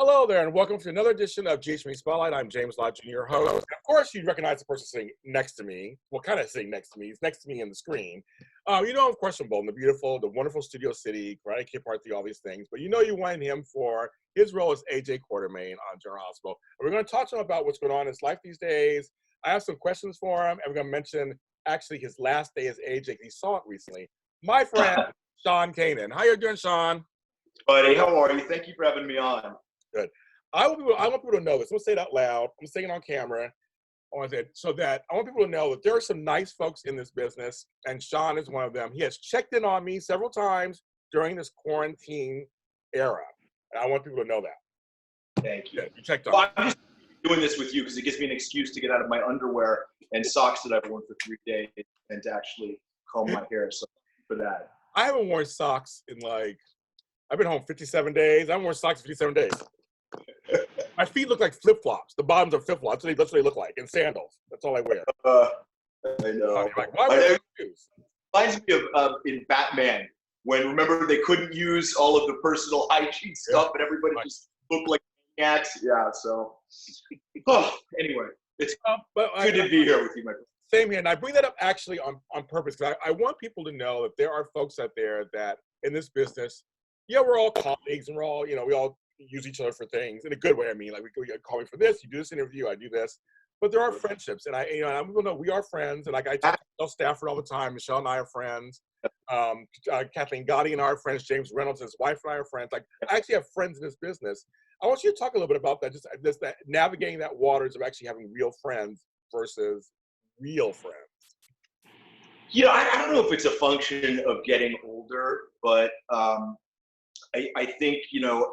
Hello there, and welcome to another edition of GHME Spotlight. I'm James Lott Jr., your host. Of course, you recognize the person sitting next to me. Well, kind of sitting next to me. He's next to me on the screen. Of course, from Bolton, the beautiful, the wonderful Studio City, Karate Kid Part 3, all these things. But you wanted him for his role as A.J. Quartermaine on General Hospital. And we're going to talk to him about what's going on in his life these days. I have some questions for him, and we're going to mention, actually, his last day as A.J. He saw it recently. My friend, Sean Kanan. How you doing, Sean? Buddy, how are you? Thank you for having me on. Good. I want people to know this. I'm going to say it out loud. I'm saying it on camera. I want people to know that there are some nice folks in this business, and Sean is one of them. He has checked in on me several times during this quarantine era, and I want people to know that. Thank you. Yeah, you checked on me. I'm just doing this with you because it gives me an excuse to get out of my underwear and socks that I've worn for 3 days and to actually comb my hair. So for that. I haven't worn socks in I've been home 57 days. I haven't worn socks in 57 days. My feet look like flip-flops. The bottoms are flip-flops. That's what they look like. And sandals. That's all I wear. I know. Reminds me of in Batman, when, remember, they couldn't use all of the personal hygiene stuff, and everybody just looked like maniacs. Yeah, so. Anyway, it's good to be here with you, my friend. Same here. And I bring that up actually on purpose, because I want people to know that there are folks out there that, in this business, we're all colleagues, and we're all, we all use each other for things in a good way. I mean, like, we call me for this, you do this interview, I do this, but there are friendships, and I'm gonna know we are friends, and like I tell Stafford all the time, Michelle and I are friends, Kathleen Gotti and I are friends, James Reynolds, his wife and I are friends. Like, I actually have friends in this business. I want you to talk a little bit about that, just that navigating that waters of actually having real friends versus real friends. I don't know if it's a function of getting older, but I think,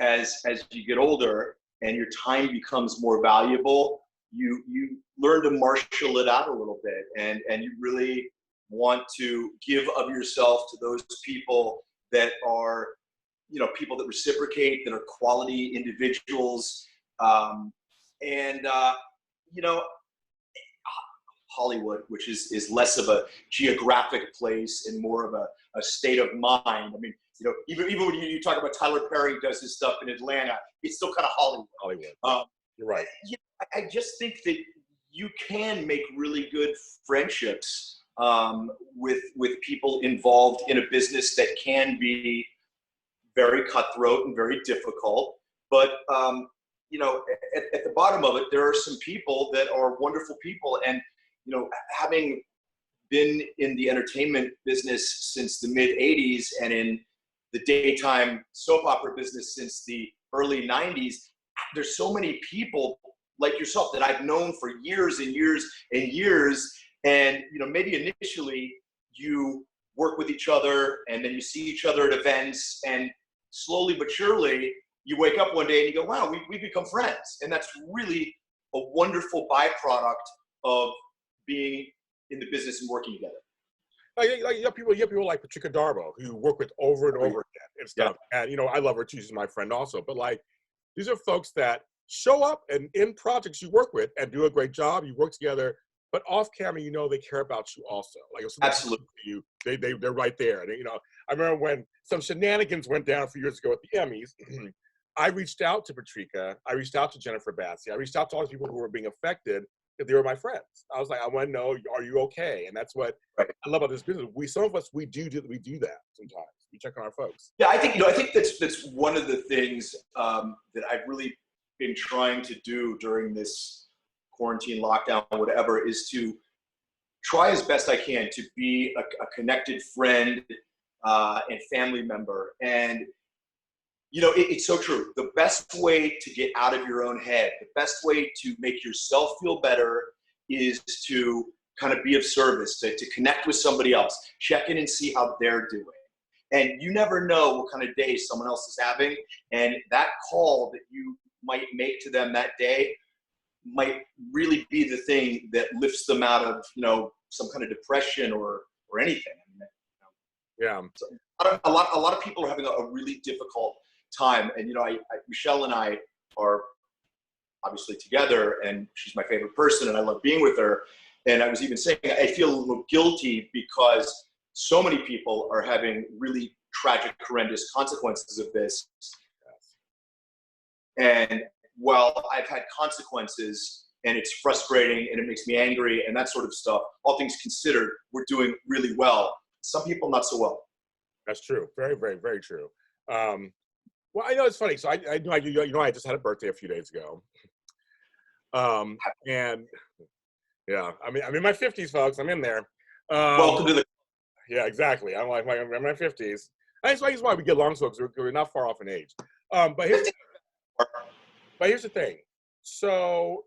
as you get older and your time becomes more valuable, you learn to marshal it out a little bit, and you really want to give of yourself to those people that are, people that reciprocate, that are quality individuals. Hollywood, which is less of a geographic place and more of a state of mind. I mean, even when you talk about Tyler Perry does his stuff in Atlanta, it's still kind of Hollywood. You're right. I just think that you can make really good friendships with people involved in a business that can be very cutthroat and very difficult. But at the bottom of it, there are some people that are wonderful people, and having been in the entertainment business since the mid 80s and in the daytime soap opera business since the early 90s, there's so many people like yourself that I've known for years and years and years. And, maybe initially you work with each other and then you see each other at events, and slowly but surely you wake up one day and you go, wow, we become friends. And that's really a wonderful byproduct of being in the business and working together. You have people like Patricia Darbo, who you work with over and over again and stuff. Yeah. And I love her too. She's my friend also. But these are folks that show up and in projects you work with and do a great job. You work together, but off camera, they care about you also. Like, if absolutely, they're right there. And I remember when some shenanigans went down a few years ago at the Emmys. I reached out to Patricia. I reached out to Jennifer Bassi. I reached out to all these people who were being affected, if they were my friends. I was like, I want to know, are you okay? And that's what I love about this business. Some of us, we do that sometimes. We check on our folks. Yeah, I think that's one of the things that I've really been trying to do during this quarantine, lockdown, whatever, is to try as best I can to be a connected friend and family member. And it's so true. The best way to get out of your own head, the best way to make yourself feel better, is to kind of be of service, to connect with somebody else, check in and see how they're doing. And you never know what kind of day someone else is having. And that call that you might make to them that day might really be the thing that lifts them out of, some kind of depression or anything. Yeah. So a lot of people are having a really difficult time, and Michelle and I are obviously together, and she's my favorite person, and I love being with her. And I was even saying I feel a little guilty because so many people are having really tragic, horrendous consequences of this. And while I've had consequences and it's frustrating and it makes me angry and that sort of stuff, all things considered, we're doing really well. Some people not so well. That's true. Very, very, very true. Well, I know it's funny. So I just had a birthday a few days ago. And yeah, I'm in my 50s, folks. I'm in there. Welcome to the. Yeah, exactly. I'm in my 50s. That's why we get along so because we're not far off in age. But here's the thing. So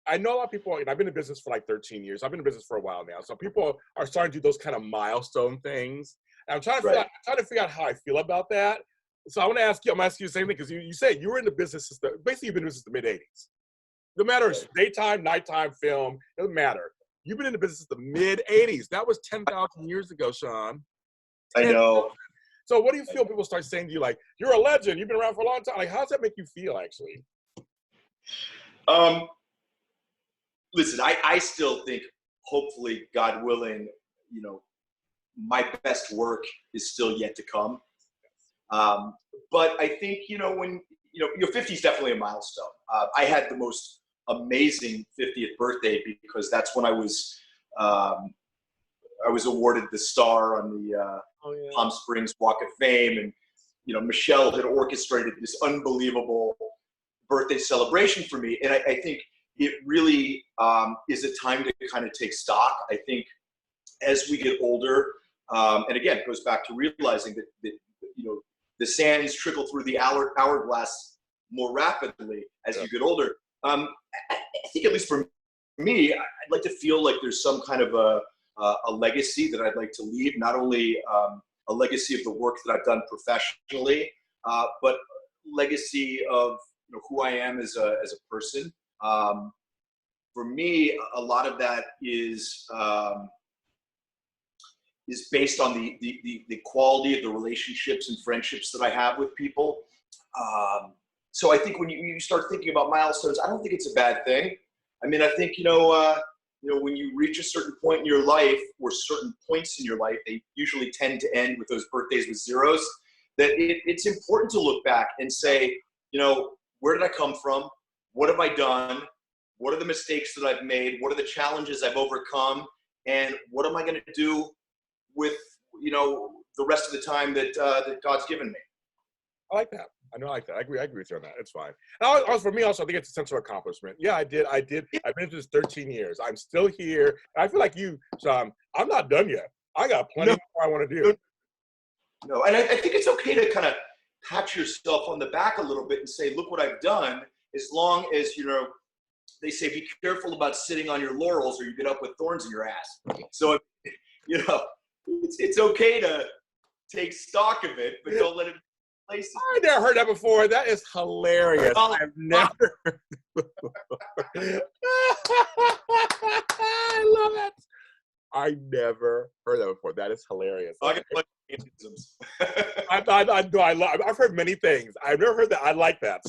I know a lot of people, and I've been in business for like 13 years. I've been in business for a while now. So people are starting to do those kind of milestone things. And I'm trying to figure out how I feel about that. So I'm gonna ask you the same thing because you say you were in the business since basically you've been in business since the mid 80s. No matter it's daytime, nighttime, film, it doesn't matter. You've been in the business since the mid 80s. That was 10,000 years ago, Sean. I know. So what do you feel people start saying to you like, you're a legend, you've been around for a long time? Like, how does that make you feel actually? Listen, I still think, hopefully, God willing, my best work is still yet to come. But I think, when, your 50 is definitely a milestone. I had the most amazing 50th birthday because that's when I was awarded the star on the Palm Springs Walk of Fame. And, Michelle had orchestrated this unbelievable birthday celebration for me. And I think it really is a time to kind of take stock. I think as we get older, and again, it goes back to realizing that the sands trickle through the hourglass more rapidly as you get older. I think at least for me, I'd like to feel like there's some kind of a legacy that I'd like to leave, not only a legacy of the work that I've done professionally, but legacy of who I am as a person. For me, a lot of that is based on the quality of the relationships and friendships that I have with people. So I think when you start thinking about milestones, I don't think it's a bad thing. I mean, I think, when you reach a certain point in your life or certain points in your life, they usually tend to end with those birthdays with zeros, that it's important to look back and say, where did I come from? What have I done? What are the mistakes that I've made? What are the challenges I've overcome? And what am I going to do with, the rest of the time that God's given me? I like that. I like that. I agree with you on that. It's fine. And for me, also, I think it's a sense of accomplishment. Yeah, I did. I've been in this 13 years. I'm still here. I feel like you, Sean, I'm not done yet. I got plenty more I want to do. No, and I think it's okay to kind of pat yourself on the back a little bit and say, look what I've done, as long as, they say be careful about sitting on your laurels or you get up with thorns in your ass. So, it's okay to take stock of it, but don't let it place it. I never heard that before. That is hilarious. I've never heard I love it. I never heard that before. That is hilarious. I've heard many things. I've never heard that. I like that.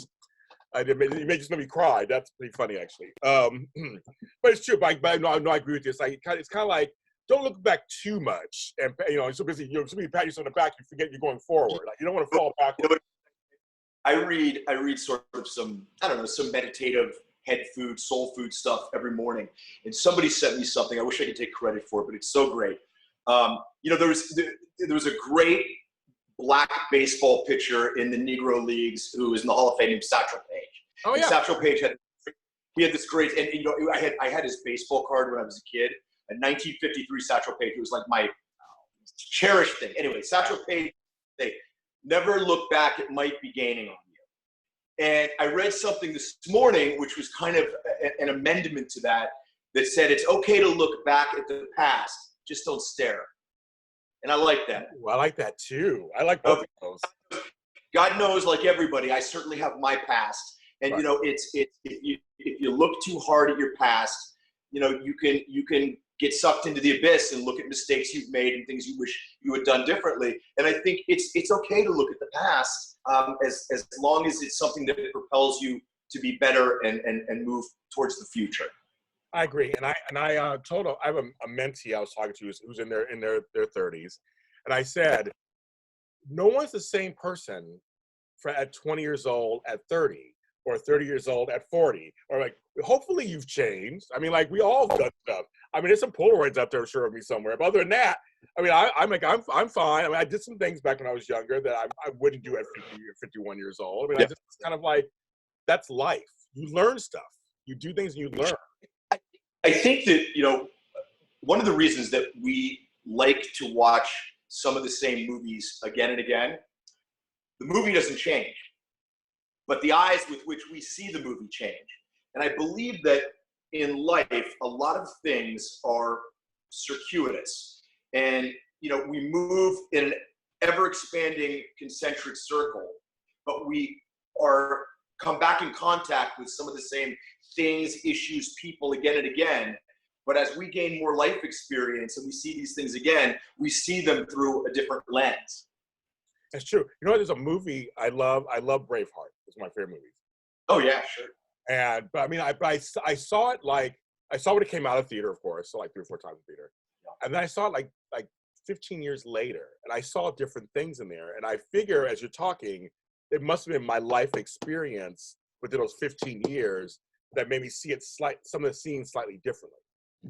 It may just make me cry. That's pretty funny, actually. But it's true. But I agree with you. It's kind of like, don't look back too much, and you're so busy. So you pat yourself on the back, you forget you're going forward. Like you don't want to fall backward. I read sort of some meditative head food, soul food stuff every morning. And somebody sent me something. I wish I could take credit for it, but it's so great. There was a great black baseball pitcher in the Negro Leagues who was in the Hall of Fame named Satchel Paige. Oh yeah. And Satchel Paige had this great, and I had his baseball card when I was a kid. A 1953 Satchel Paige. It was like my cherished thing. Anyway, Satchel Paige, they never look back. It might be gaining on you. And I read something this morning, which was kind of an amendment to that said it's okay to look back at the past, just don't stare. And I like that. Ooh, I like that too. I like both of those. God knows, like everybody, I certainly have my past. And right. It's if you look too hard at your past, you can get sucked into the abyss and look at mistakes you've made and things you wish you had done differently. And I think it's okay to look at the past as long as it's something that propels you to be better and move towards the future. I agree, and I have a mentee I was talking to who's in their 30s, and I said, no one's the same person at 20 years old at 30. or 30 years old at 40, or like, hopefully you've changed. I mean, like, we all done stuff. I mean, there's some Polaroids out there, I'm sure, of me somewhere. But other than that, I mean, I'm fine. I mean, I did some things back when I was younger that I wouldn't do at 50 or 51 years old. I mean, I just kind of like, that's life. You learn stuff. You do things and you learn. I think that, one of the reasons that we like to watch some of the same movies again and again, the movie doesn't change, but the eyes with which we see the movie change. And I believe that in life, a lot of things are circuitous. And, we move in an ever-expanding concentric circle, but we come back in contact with some of the same things, issues, people again and again. But as we gain more life experience and we see these things again, we see them through a different lens. That's true. There's a movie I love. I love Braveheart. It's one of my favorite movies. Oh yeah, sure. But I mean, I saw it I saw when it came out of theater, of course, so like 3 or 4 times in theater. Yeah. And then I saw it like 15 years later, and I saw different things in there. And I figure, as you're talking, it must have been my life experience within those 15 years that made me see it some of the scenes slightly differently.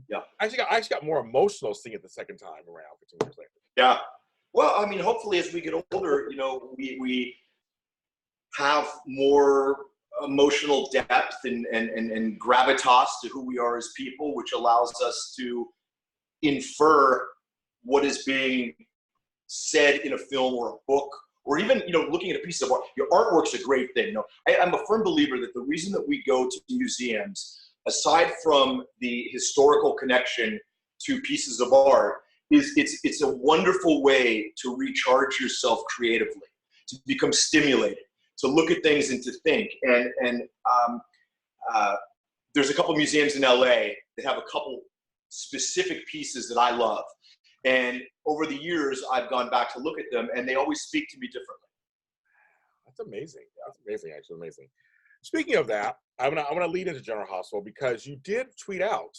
Yeah. I actually got more emotional seeing it the second time around 15 years later. Yeah. Well, I mean, hopefully as we get older, we have more emotional depth and gravitas to who we are as people, which allows us to infer what is being said in a film or a book, or even, looking at a piece of art. Your artwork's a great thing. I'm a firm believer that the reason that we go to museums, aside from the historical connection to pieces of art, is it's a wonderful way to recharge yourself creatively, to become stimulated, to look at things and to think. And there's a couple museums in LA that have a couple specific pieces that I love. And over the years, I've gone back to look at them, and they always speak to me differently. That's amazing. That's amazing, actually amazing. Speaking of that, I'm gonna lead into General Hospital, because you did tweet out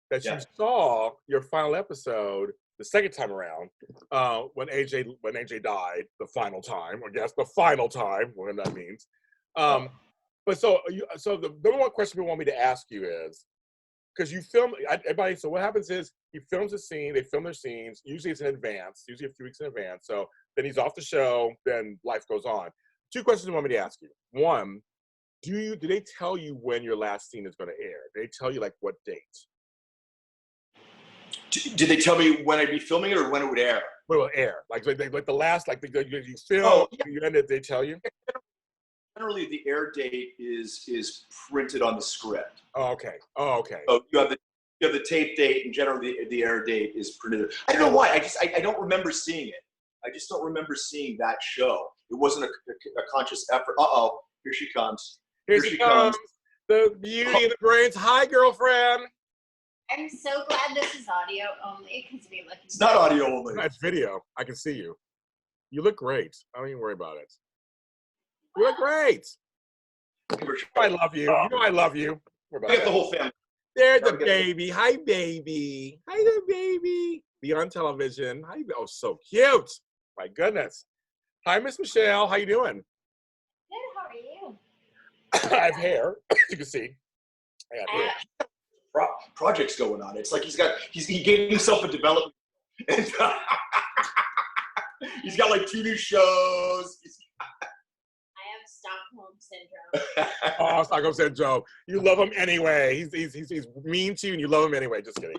that you saw your final episode the second time around when AJ died the final time, I guess the final time, whatever that means. But so the number one question we want me to ask you is, because you film everybody. So what happens is he films a scene. They film their scenes. Usually it's in advance. Usually a few weeks in advance. So then he's off the show. Then life goes on. 2 questions I want me to ask you. One, do they tell you when your last scene is going to air? Do they tell you like what date? Did they tell me when I'd be filming it or when it would air? When it will air? Like the last, like you film, you ended. They tell you. Generally, the air date is printed on the script. Oh, okay. So you have the tape date, and generally the air date is printed. I don't know why. I don't remember seeing it. I just don't remember seeing that show. It wasn't a conscious effort. Here she comes. Here she comes. The beauty and the brains. Hi, girlfriend. I'm so glad this is audio only, because we look. It's not audio only. It's video. I can see you. You look great. I don't even worry about it. You look great. I love you. You know I love you. I got the whole family. There's the baby. Hi, baby. Hi, the baby. Be on television. Hi. Oh, so cute. My goodness. Hi, Miss Michelle. How you doing? Good. How are you? I have hair. You can see. I got hair. Projects going on. It's like he gave himself a development. And, he's got like 2 new shows. Stockholm syndrome. Oh, Stockholm syndrome. You love him anyway. He's mean to you, and you love him anyway. Just kidding.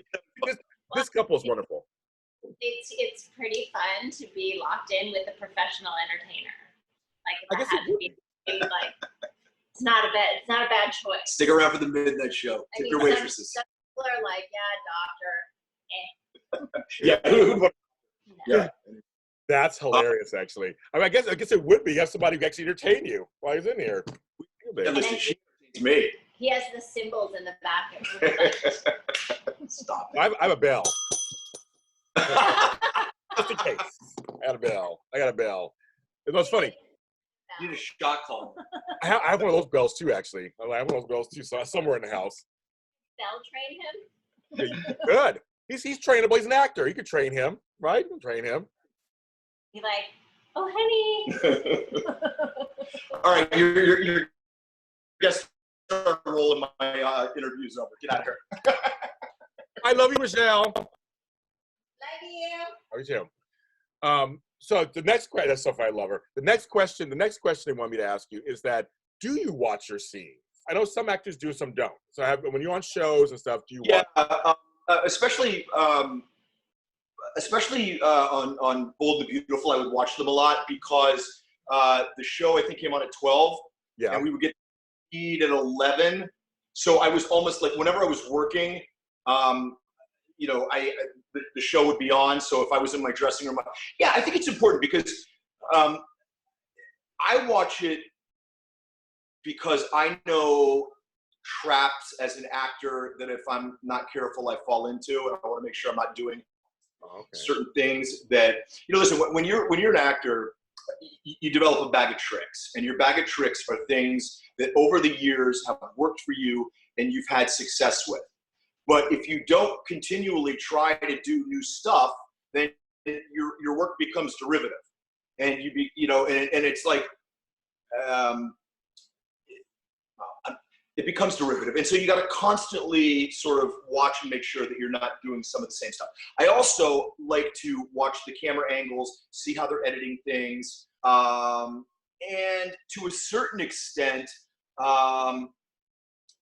This couple is wonderful. It's pretty fun to be locked in with a professional entertainer. Like, if I had to be like, it's not a bad choice. Stick around for the midnight show. Tip your waitresses. Some people are like, yeah, doctor. Yeah. That's hilarious, actually. I mean, I guess it would be. You have somebody who actually entertain you while he's in here. She entertains me. He has the symbols in the back. Stop it. I have a bell. Just in case. I got a bell. It was funny. You need a shot call. I have one of those bells too, actually. I have one of those bells too, so somewhere in the house. Bell train him? Yeah, good. He's trainable. He's an actor. You could train him, right? You can train him. Be like, oh, honey. All right, you're guest star role in my interviews over. Get out of here. I love you, Michelle. Love you. Love you too. So the next question, that's so funny, I love her. The next question they want me to ask you is that, do you watch your scenes? I know some actors do, some don't. So when you're on shows and stuff, do you watch? Especially on Bold and the Beautiful, I would watch them a lot because the show I think came on at 12, and we would get to eat at 11. So I was almost like, whenever I was working, you know, the show would be on. So if I was in my dressing room, I think it's important because I watch it because I know traps as an actor that if I'm not careful, I fall into, and I want to make sure I'm not doing certain things that, you know, listen, when you're an actor, you develop a bag of tricks, and your bag of tricks are things that over the years have worked for you and you've had success with. But if you don't continually try to do new stuff, then your work becomes derivative, and and it's like, it becomes derivative. And so you got to constantly sort of watch and make sure that you're not doing some of the same stuff. I also like to watch the camera angles, see how they're editing things. And to a certain extent,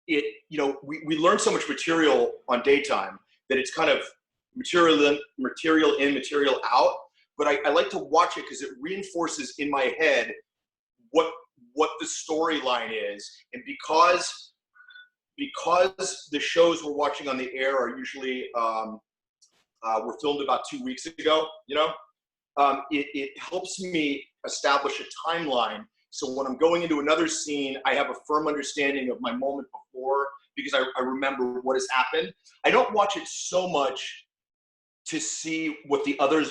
we learn so much material on daytime that it's kind of material in, material out. But I like to watch it because it reinforces in my head what the storyline is, and because the shows we're watching on the air are usually were filmed about 2 weeks ago, it helps me establish a timeline. So when I'm going into another scene, I have a firm understanding of my moment before because I remember what has happened. I don't watch it so much to see what the other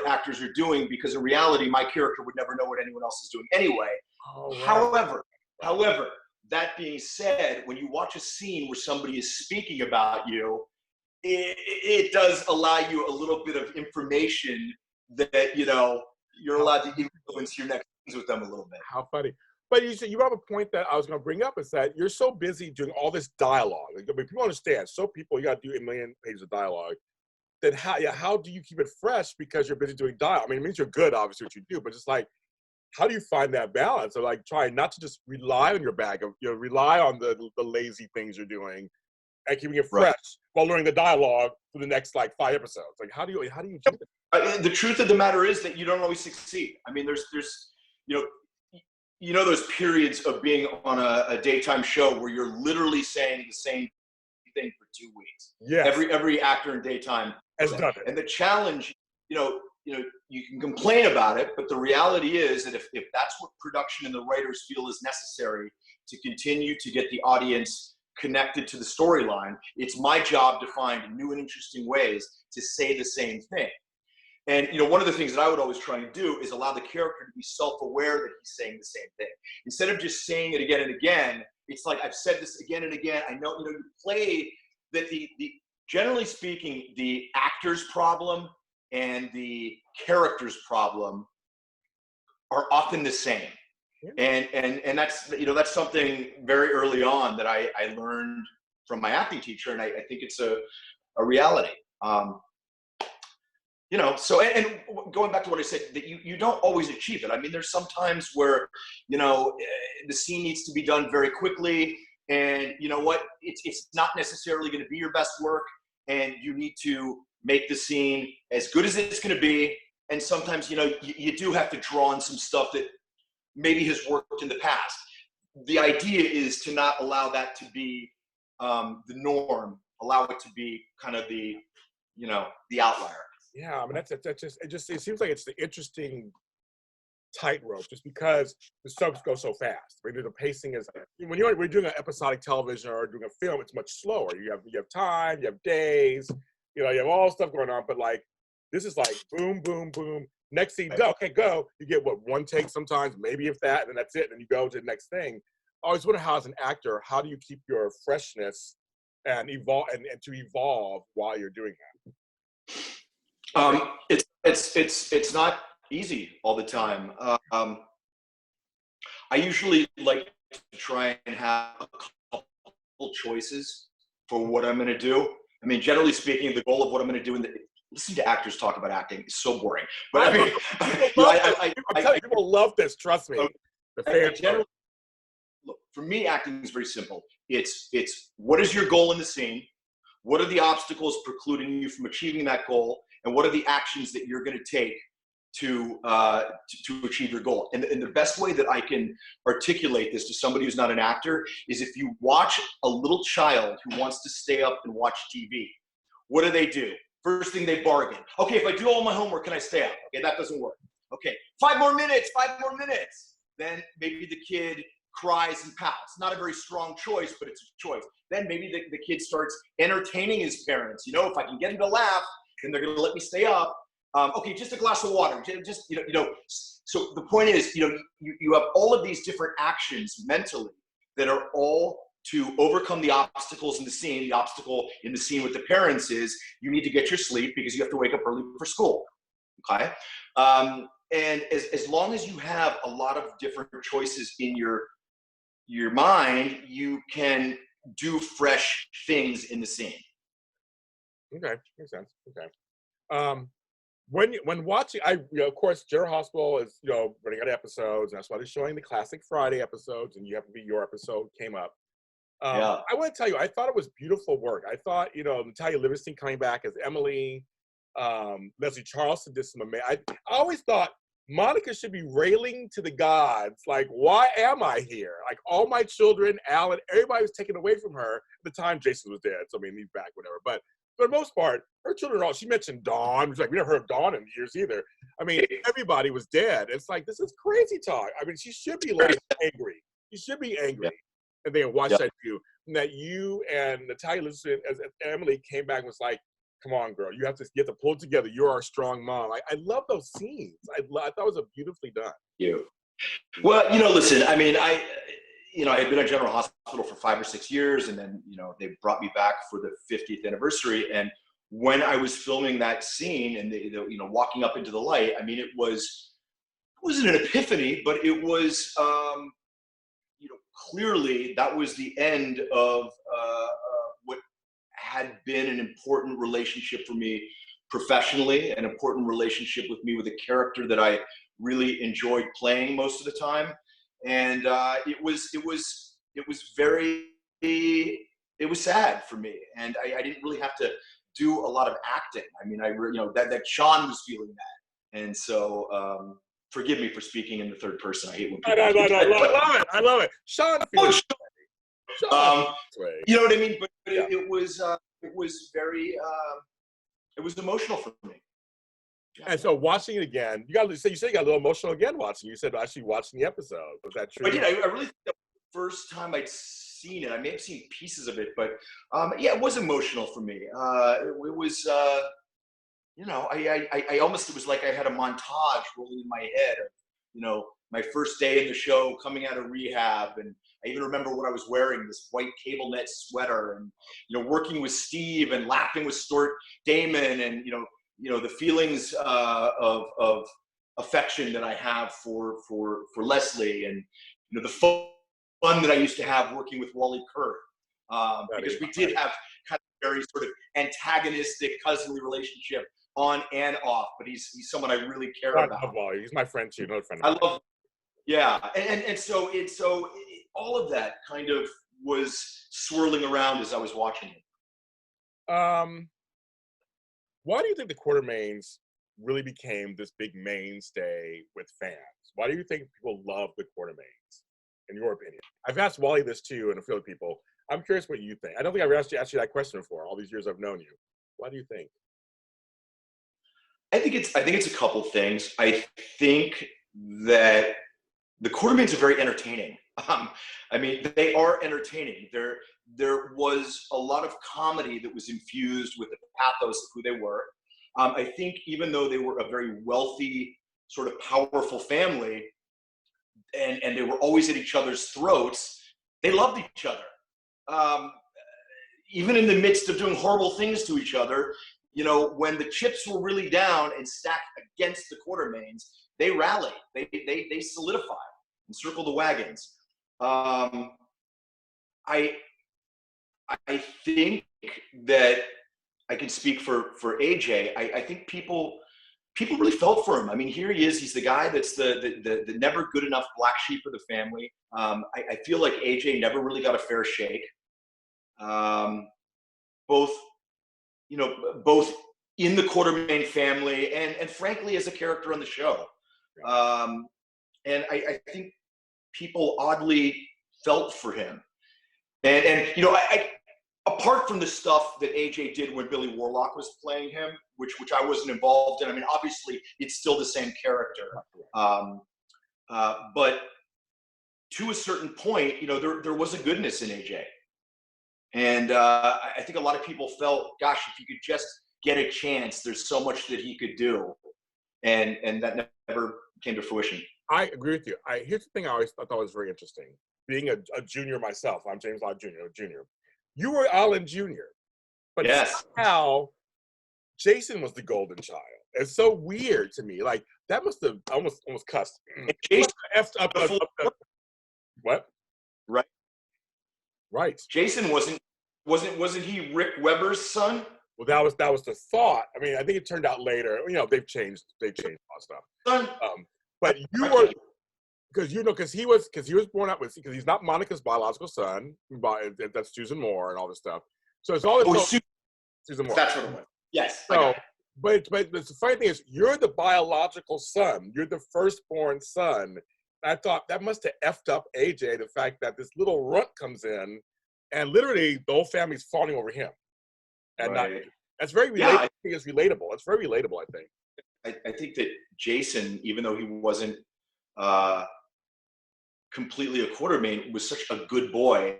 actors are doing, because in reality, my character would never know what anyone else is doing anyway. Oh, right. However, that being said, when you watch a scene where somebody is speaking about you, it does allow you a little bit of information that, you're allowed to influence your next scenes with them a little bit. How funny. But you have a point that I was going to bring up, is that you're so busy doing all this dialogue. I mean, people understand. So you got to do a million pages of dialogue. Then how do you keep it fresh because you're busy doing dialogue? I mean, it means you're good, obviously, what you do, but just like, how do you find that balance of like trying not to just rely on your bag of, rely on the lazy things you're doing and keeping it fresh while learning the dialogue for the next like 5 episodes? Like, how do you keep it? The truth of the matter is that you don't always succeed. I mean, there's those periods of being on a daytime show where you're literally saying the same thing for 2 weeks. Yeah. Every actor in daytime has done it. And the challenge, you can complain about it, but the reality is that if that's what production and the writers feel is necessary to continue to get the audience connected to the storyline, it's my job to find new and interesting ways to say the same thing. And, one of the things that I would always try and do is allow the character to be self-aware that he's saying the same thing. Instead of just saying it again and again, it's like, I've said this again and again. I know, you play that generally speaking, the actor's problem and the character's problem are often the same. And that's something very early on that I learned from my acting teacher. And I think it's a reality. So, and going back to what I said, that you don't always achieve it. I mean, there's some times where, the scene needs to be done very quickly, and you know what, it's not necessarily going to be your best work, and you need to make the scene as good as it's going to be. And sometimes, you do have to draw on some stuff that maybe has worked in the past. The idea is to not allow that to be the norm, allow it to be kind of the outlier. Yeah, I mean, it seems like it's the interesting tightrope, just because the soaps go so fast. I mean, the pacing is, when you're doing an episodic television or doing a film, it's much slower. You have time, you have days, you have all this stuff going on. But like, this is like boom, boom, boom. Next scene, okay, go. You get one take sometimes, maybe if that, and then that's it. And you go to the next thing. I always wonder how, as an actor, how do you keep your freshness and evolve and to evolve while you're doing that? It's not easy all the time. I usually like to try and have a couple choices for what I'm going to do. I mean, generally speaking, the goal of what I'm going to do listen to actors talk about acting is so boring. But I mean, I'm telling you, people love this. Trust me. The fans generally, look, for me, acting is very simple. It's what is your goal in the scene? What are the obstacles precluding you from achieving that goal? And what are the actions that you're going to take to achieve your goal? And the best way that I can articulate this to somebody who's not an actor is if you watch a little child who wants to stay up and watch TV, what do? First thing, they bargain. Okay, if I do all my homework, can I stay up? Okay, that doesn't work. Okay, 5 more minutes. Then maybe the kid cries and pouts. Not a very strong choice, but it's a choice. Then maybe the kid starts entertaining his parents. You know, if I can get him to laugh, then they're going to let me stay up. Okay, just a glass of water. Just you know. So the point is, you have all of these different actions mentally that are all to overcome the obstacles in the scene. The obstacle in the scene with the parents is you need to get your sleep because you have to wake up early for school. Okay, and as long as you have a lot of different choices in your mind, you can do fresh things in the scene. Okay, makes sense. Okay. When watching, of course, General Hospital is running out of episodes, and that's why they're showing the classic Friday episodes, and you have to be your episode came up. Yeah. I want to tell you, I thought it was beautiful work. I thought Natalia Livingston coming back as Emily, Leslie Charleston did some amazing. I always thought Monica should be railing to the gods, like, why am I here? Like, all my children, Alan, everybody was taken away from her. At the time, Jason was dead, so I mean, he's back, whatever. But for the most part, her children all, she mentioned Dawn. It's like, we never heard of Dawn in years either. I mean, everybody was dead. It's like, this is crazy talk. I mean, she should be like angry. She should be angry. Yeah. And then watch that you and Natalia Livingston as Emily came back and was like, come on, girl, you have to pull it together. You're our strong mom. I love those scenes. I thought it was beautifully done. Well, listen, I mean, I had been at General Hospital for 5 or 6 years, and then, they brought me back for the 50th anniversary. And when I was filming that scene and walking up into the light, I mean, it wasn't an epiphany, but it was, clearly that was the end of what had been an important relationship for me professionally, an important relationship with me with a character that I really enjoyed playing most of the time. And it was sad for me. And I didn't really have to do a lot of acting. I mean, that Sean was feeling that. And so, forgive me for speaking in the third person. I hate when people I love it. Sean feels you know what I mean? But it was very, it was emotional for me. And so watching it again, you said you got a little emotional again watching. You said actually watching the episode. Was that true? I did. I really think the first time I'd seen it, I may have seen pieces of it, but it was emotional for me. It was, I almost, it was like I had a montage rolling in my head of, my first day in the show, coming out of rehab. And I even remember what I was wearing, this white cable net sweater, and, working with Steve and laughing with Stuart Damon, and, the feelings of affection that I have for Leslie, and, the fun that I used to have working with Wally Kerr. Because we did have kind of very sort of antagonistic, cousinly relationship on and off, but he's someone I really care about. I love Wally. He's my friend too, another friend. I love, and so all of that kind of was swirling around as I was watching it. Why do you think the Quartermaines really became this big mainstay with fans? Why do you think people love the Quartermaines, in your opinion? I've asked Wally this too, and a few other people. I'm curious what you think. I don't think I've asked you that question before. All these years I've known you. Why do you think? I think it's a couple things. I think that the Quartermaines are very entertaining. I mean, they are entertaining. There was a lot of comedy that was infused with the pathos of who they were. I think even though they were a very wealthy, sort of powerful family, and they were always at each other's throats, they loved each other. Even in the midst of doing horrible things to each other, when the chips were really down and stacked against the Quartermaines, they rallied, they solidified and circled the wagons. Um, I I think that I can speak for AJ. I think people really felt for him. I mean, here he is. He's the guy that's the never good enough black sheep of the family. I feel like AJ never really got a fair shake. Both, both in the Quartermaine family and frankly as a character on the show. And I think people oddly felt for him. And I apart from the stuff that AJ did when Billy Warlock was playing him, which I wasn't involved in. I mean, obviously it's still the same character. But to a certain point, there was a goodness in AJ. And I think a lot of people felt, gosh, if he could just get a chance, there's so much that he could do. And that never came to fruition. I agree with you. Here's the thing I always thought was very interesting. Being a junior myself, I'm James Lott Jr. You were Alan Jr., but yes, somehow Jason was the golden child. It's so weird to me. Like that must have almost cussed. Jason effed up. What? Right. Jason wasn't he Rick Weber's son? Well, that was the thought. I mean, I think it turned out later. They've changed a lot of stuff. But you were because he was born out with because he's not Monica's biological son. That's Susan Moore and all this stuff. So it's all Susan Moore. That's what it was. Yes. So, but the funny thing is, you're the biological son. You're the firstborn son. I thought that must have effed up AJ, the fact that this little runt comes in and literally the whole family's fawning over him. And that's very relatable. I think it's relatable. It's very relatable, I think. I think that Jason, even though he wasn't completely a Quartermaine, was such a good boy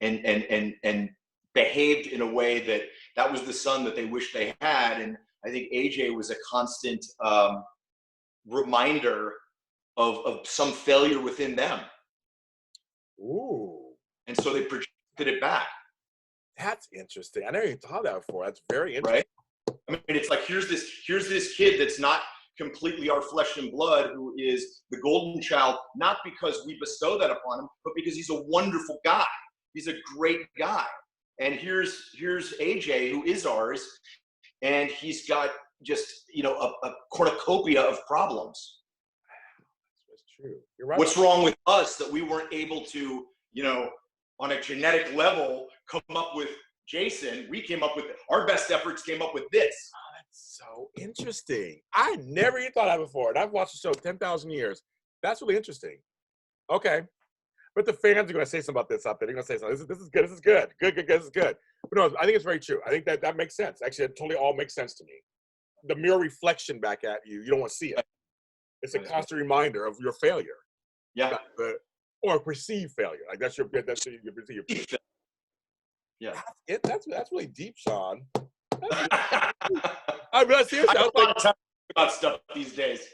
and behaved in a way that was the son that they wished they had. And I think AJ was a constant reminder of some failure within them. Ooh. And so they projected it back. That's interesting. I never even thought of that before. That's very interesting. Right? I mean, it's like here's this kid that's not completely our flesh and blood, who is the golden child, not because we bestow that upon him, but because he's a wonderful guy. He's a great guy. And here's AJ, who is ours, and he's got just a cornucopia of problems. True. You're right. What's wrong with us that we weren't able to, on a genetic level, come up with Jason? We came up with our best efforts. Came up with this. Oh, that's so interesting. I never even thought of that before, and I've watched the show 10,000 years. That's really interesting. Okay, but the fans are going to say something about this out there. They're going to say something. This is good. This is good. Good. This is good. But no, I think it's very true. I think that makes sense. Actually, it totally all makes sense to me. The mirror reflection back at you. You don't want to see it. It's a constant reminder of your failure. Yeah. Or perceived failure. Like that's your perceived. Yeah. That's really deep, Sean. I mean, seriously, I have a lot of time about stuff these days.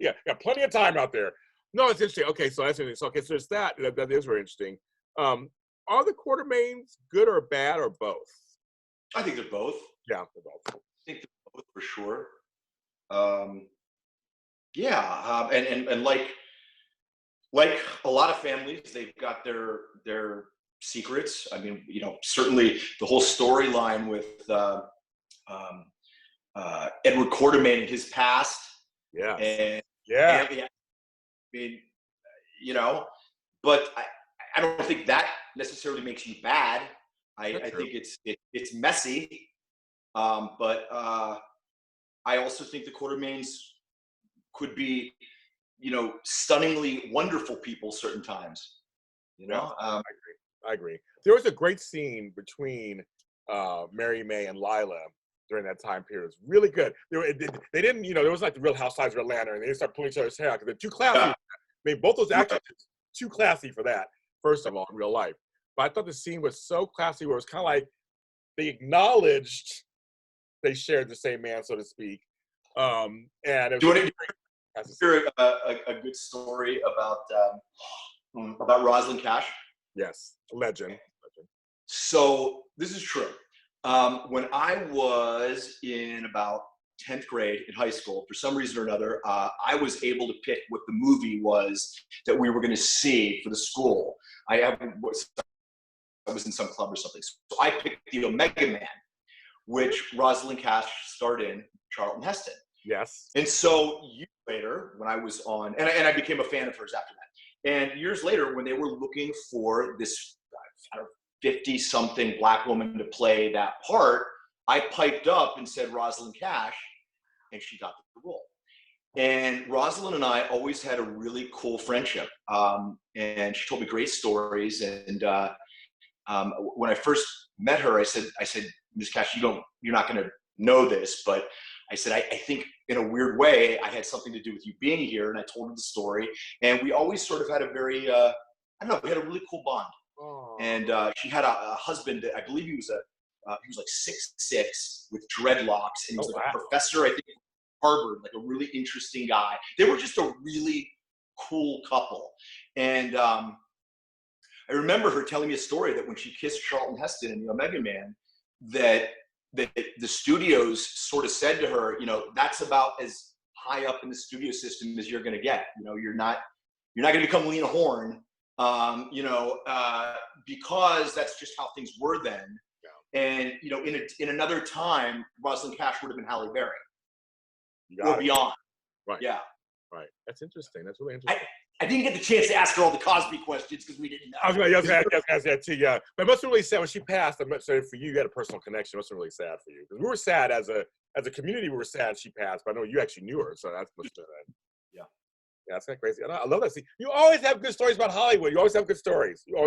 Yeah, got plenty of time out there. No, it's interesting. Okay, so that's interesting. So, okay, so there's that is very interesting. Are the Quartermaines good or bad or both? I think they're both. Yeah, they're both. I think they're both for sure. And like a lot of families, they've got their secrets. I mean, certainly the whole storyline with Edward Quartermaine and his past. Yeah. And I mean, but I don't think that necessarily makes you bad. I think it's messy. But I also think the Quartermaines could be, stunningly wonderful people certain times. I agree. There was a great scene between Mary May and Lila during that time period. It was really good. They didn't, there was like the Real Housewives of Atlanta, and they didn't start pulling each other's hair out because they're too classy. I mean, both those actors too classy for that, first of all, in real life. But I thought the scene was so classy where it was kind of like they acknowledged they shared the same man, so to speak. And it was hear a good story about Rosalind Cash? Yes, legend. So this is true. When I was in about 10th grade in high school. For some reason or another, I was able to pick what the movie was that we were going to see for the school. I was in some club or something. So I picked the Omega Man, which Rosalind Cash starred in, Charlton Heston. Yes. And so years later, when I was on, and I became a fan of hers after that. And years later, when they were looking for this 50-something black woman to play that part, I piped up and said Rosalind Cash, and she got the role. And Rosalind and I always had a really cool friendship. And she told me great stories. And when I first met her, I said, Ms. Cash, you're not going to know this, but I said, I think in a weird way, I had something to do with you being here. And I told her the story. And we always sort of had a very, I don't know, we had a really cool bond. Oh. And she had a husband that I believe he was like 6'6" with dreadlocks. And he was like a professor, I think, at Harvard, like a really interesting guy. They were just a really cool couple. And I remember her telling me a story that when she kissed Charlton Heston in the Omega Man, that the studios sort of said to her, that's about as high up in the studio system as you're going to get. You're not going to become Lena Horne, because that's just how things were then. Yeah. And in another time, Rosalind Cash would have been Halle Berry or beyond. Right. Yeah. Right. That's interesting. That's really interesting. I didn't get the chance to ask her all the Cosby questions because we didn't know. I was going to ask that too, yeah. But it must have really sad when she passed. I'm sorry for you. You had a personal connection. It must have really sad for you. Because we were sad as a community. We were sad she passed. But I know you actually knew her, so that's must have been yeah. Yeah, that's kind of crazy. I love that. See, you always have good stories about Hollywood. You always have good stories. I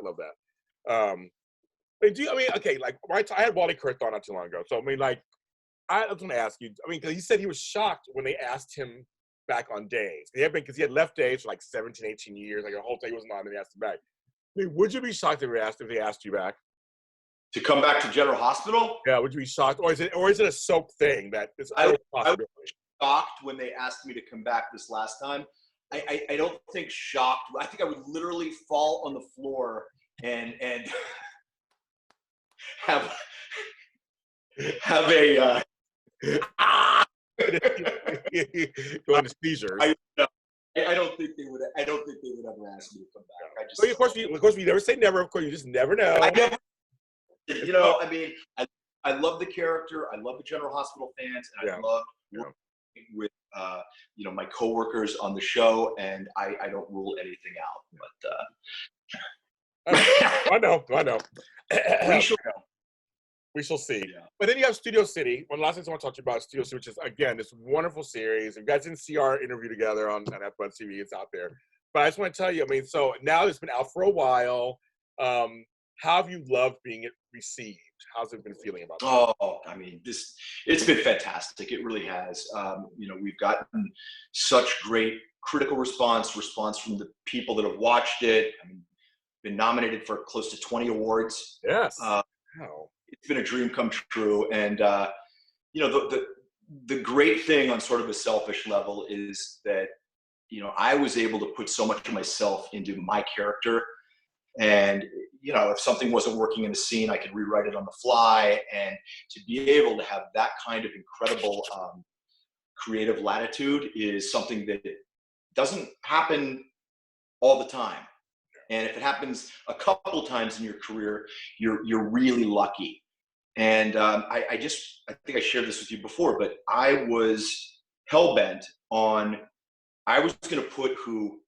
love that. Okay, like I had Wally Kurth on not too long ago. So I was going to ask you. Because he said he was shocked when they asked him back on days. Because he had left days for like 17, 18 years. Like a whole thing he wasn't on, and they asked him back. Would you be shocked if they asked you back? To come back to General Hospital? Yeah, would you be shocked? Or is it a soap thing that is I was shocked when they asked me to come back this last time. I don't think shocked. I think I would literally fall on the floor and have a going to seizures. I don't think they would ever ask me to come back. Of course, we never say never. Of course, you just never know. I love the character. I love the General Hospital fans, and I love working with my coworkers on the show. And I don't rule anything out. But I know. We shall see. Yeah. But then you have Studio City. One last thing I want to talk to you about Studio City, which is, again, this wonderful series. If you guys didn't see our interview together on F1 TV, it's out there. But I just want to tell you, so now it's been out for a while. How have you loved being received? How's it been feeling about that? Oh, it's been fantastic. It really has. We've gotten such great critical response from the people that have watched it. Been nominated for close to 20 awards. Yes. It's been a dream come true. And, the great thing on sort of a selfish level is that, I was able to put so much of myself into my character. And, if something wasn't working in the scene, I could rewrite it on the fly. And to be able to have that kind of incredible creative latitude is something that doesn't happen all the time. And if it happens a couple times in your career, you're really lucky. And I think I shared this with you before, but I was hell-bent on, I was going to put who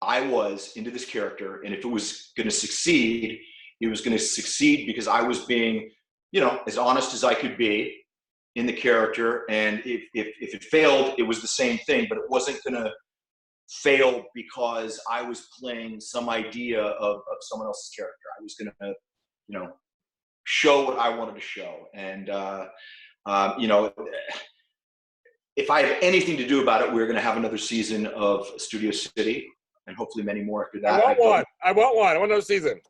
I was into this character. And if it was going to succeed, it was going to succeed because I was being, as honest as I could be in the character. And if it failed, it was the same thing, but it wasn't going to fail because I was playing some idea of someone else's character. I was going to, show what I wanted to show. And, if I have anything to do about it, we're going to have another season of Studio City and hopefully many more after that. I want another season.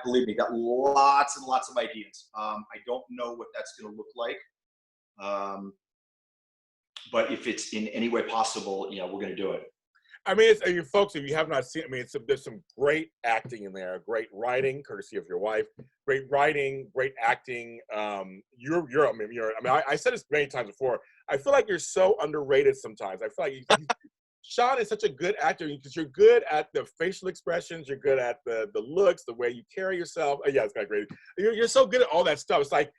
Believe me, got lots and lots of ideas. I don't know what that's going to look like. But if it's in any way possible, we're going to do it. I mean, folks, if you have not seen, I mean, there's some great acting in there, great writing, courtesy of your wife. Great writing, great acting. I said this many times before. I feel like you're so underrated sometimes. I feel like Sean is such a good actor because you're good at the facial expressions, you're good at the looks, the way you carry yourself. Yeah, it's kind of great. You're so good at all that stuff. It's like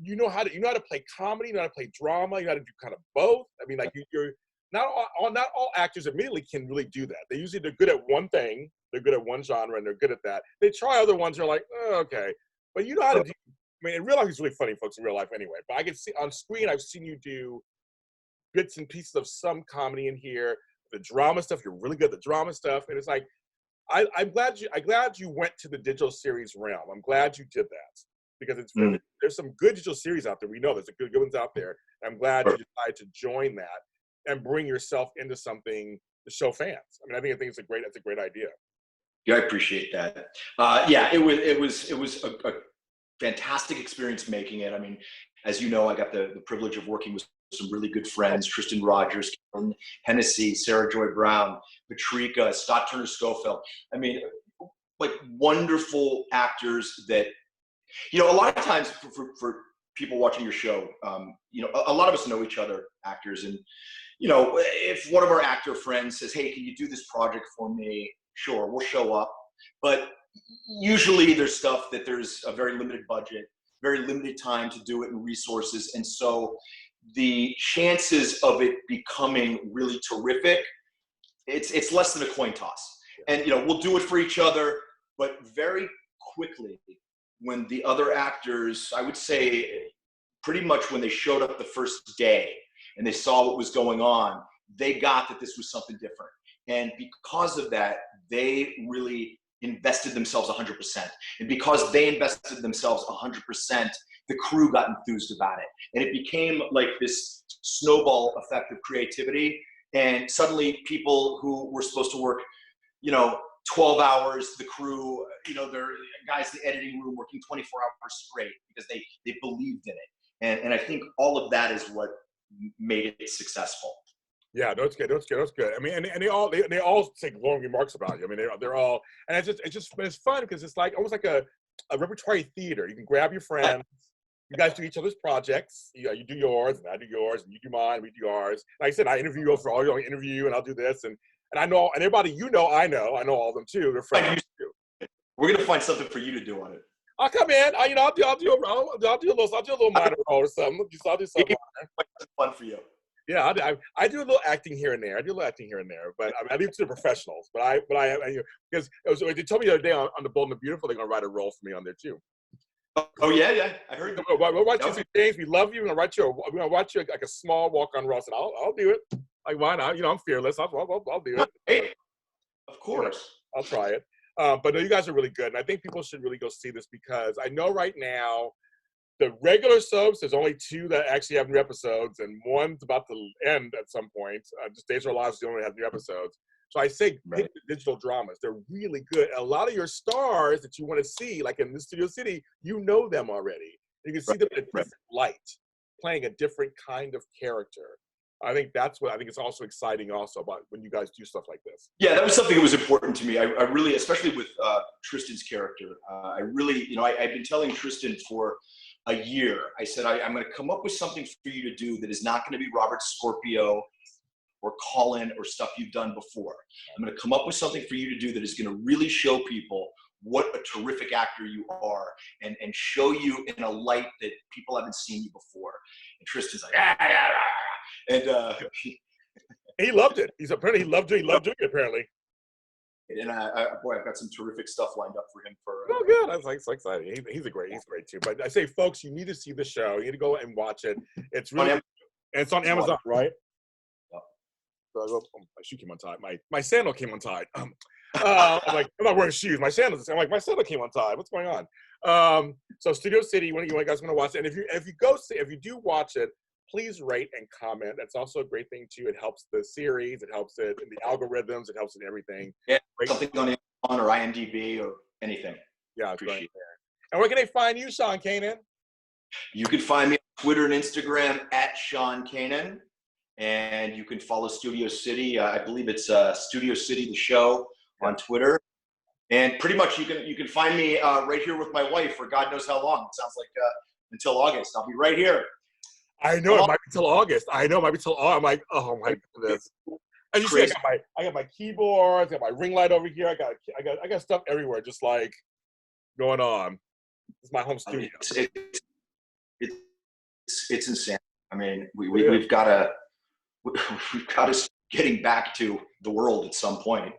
you know how to play comedy, you know how to play drama, you know how to do kind of both. I mean, like you're not all actors immediately can really do that. They're good at one thing, they're good at one genre, and they're good at that. They try other ones, they're like, oh, okay, but you know how to do. I mean, in real life, it's really funny, folks. In real life, anyway. But I can see on screen, I've seen you do bits and pieces of some comedy in here. The drama stuff, you're really good at the drama stuff, and it's like, I'm glad you went to the digital series realm. I'm glad you did that because there's some good digital series out there. We know there's good ones out there. I'm glad you decided to join that and bring yourself into something to show fans. I mean, I think it's a great idea. Yeah, I appreciate that. Yeah, it was a fantastic experience making it. I mean, as you know, I got the privilege of working with some really good friends, Tristan Rogers, Kanan, Hennessy, Sarah Joy Brown, Patrika, Scott Turner Schofield. I mean, like wonderful actors that, you know, a lot of times for people watching your show, you know, a lot of us know each other, actors, and, you know, if one of our actor friends says, hey, can you do this project for me? Sure, we'll show up. But usually there's stuff that there's a very limited budget, very limited time to do it and resources. And so the chances of it becoming really terrific, it's less than a coin toss. And, you know, we'll do it for each other, but very quickly when the other actors, I would say pretty much when they showed up the first day and they saw what was going on, they got that this was something different. And because of that, they really invested themselves 100%. And because they invested themselves 100%, the crew got enthused about it. And it became like this snowball effect of creativity. And suddenly people who were supposed to work, you know, 12 hours, the crew, you know, they're guys in the editing room working 24 hours straight because they believed in it. And I think all of that is what made it successful. Yeah, that's good. I mean, and they all say glowing remarks about you. I mean, they're all, and it's fun because it's like almost like a repertory theater. You can grab your friends, you guys do each other's projects. You do yours, and I do yours, and you do mine, we do yours. Like I said, I interview you for all your interview, and I'll do this, and I know, and everybody I know all of them too. They're friends too. We're gonna find something for you to do on it. I'll come in. I'll do a little minor role or something. I'll do something. It's fun for you. Yeah, I do a little acting here and there. But I leave it to the professionals. But because they told me the other day on The Bold and the Beautiful, they're gonna write a role for me on there too. Oh yeah, I heard. We'll write you some things. We love you. We're gonna write you like a small walk-on role. And I'll do it. Like why not? You know, I'm fearless. I'll do it. Hey, of course. I'll try it. But no, you guys are really good, and I think people should really go see this because I know right now. The regular soaps, there's only 2 that actually have new episodes, and one's about to end at some point. Just Days of Our Lives, they only have new episodes. So I say pick the digital dramas. They're really good. And a lot of your stars that you want to see, like in the Studio City, you know them already. You can see them in a different light, playing a different kind of character. I think that's what I think is also exciting also about when you guys do stuff like this. Yeah, that was something that was important to me. I really, especially with Tristan's character, I really, you know, I've been telling Tristan for a year. I said, I'm going to come up with something for you to do that is not going to be Robert Scorpio or Colin or stuff you've done before. I'm going to come up with something for you to do that is going to really show people what a terrific actor you are and show you in a light that people haven't seen you before. And Tristan's like, and he loved it. He loved doing it apparently. And boy, I've got some terrific stuff lined up for him. Oh, good. That's like so exciting. He's great too. But I say, folks, you need to see the show. You need to go and watch it. It's really, and it's on Amazon, right? Yeah. So my shoe came untied. My sandal came untied. I'm like, I'm not wearing shoes. My sandals. I'm like, my sandal came untied. What's going on? So Studio City. When you guys want to watch it, and if you do watch it, please rate and comment. That's also a great thing too. It helps the series. It helps it in the algorithms. It helps in everything. Yeah, something on Amazon or IMDb or anything. Yeah, appreciate it. And where can they find you, Sean Kanan? You can find me on Twitter and Instagram at Sean Kanan. and you can follow Studio City. I believe it's Studio City the Show on Twitter. And pretty much you can find me right here with my wife for God knows how long. It sounds like until August. I'll be right here. I know it might be till August. I know it might be till August. I'm like, oh my goodness. As you see, I got my keyboards, I got my ring light over here. I got stuff everywhere, just like going on. It's my home studio. It's insane. I mean, we've got to getting back to the world at some point.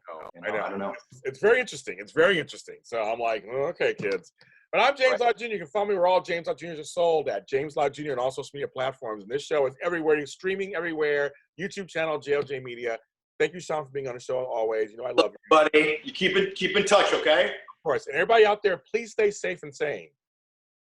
I know. I don't know. It's very interesting. It's very interesting. So I'm like, okay, kids. But I'm James Lott Jr. You can follow me where all James Lott Jr.'s are sold at James Lott Jr. and all social media platforms. And this show is everywhere. You're streaming everywhere. YouTube channel, JLJ Media. Thank you, Sean, for being on the show always. You know I love you. Buddy, you keep in touch, okay? Of course. And everybody out there, please stay safe and sane.